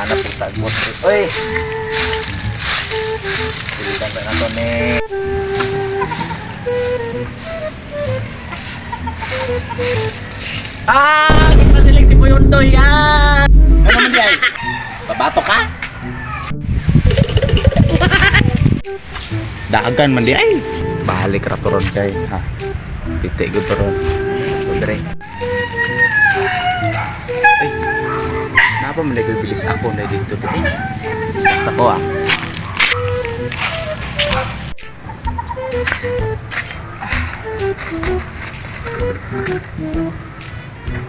Hanap po tagbot. Uy! Pilitan sa nato ni... Ipasilig si Puyundoy! Ano naman yan? Babato ka? Dagan man di ay. Balik ra turon kay ha. Pitik gud turon. Andre. Ay. Napa man bilis ako na dito to. Bisa ko ah.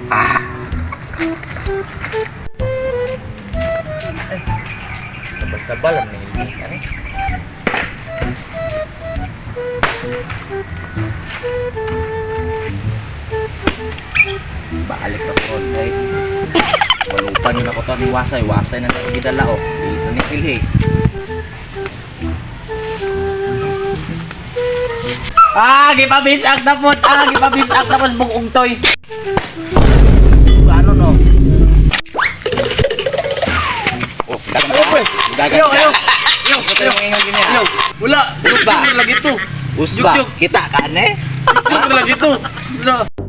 Ah. Sabal-sabal ang nahihingin ka rin. Balik na po ay walupan yun ako ito ang wasay na nakagidala o dito ni Pilhi. Gipabisak na po gipabisak na po sa bukong toy. Ano no? Oh, dagan. Yo. Sa tayo ngayon gini. Yo. Wala. Usba lagi to. Usba. Kita kan eh? Lagi to.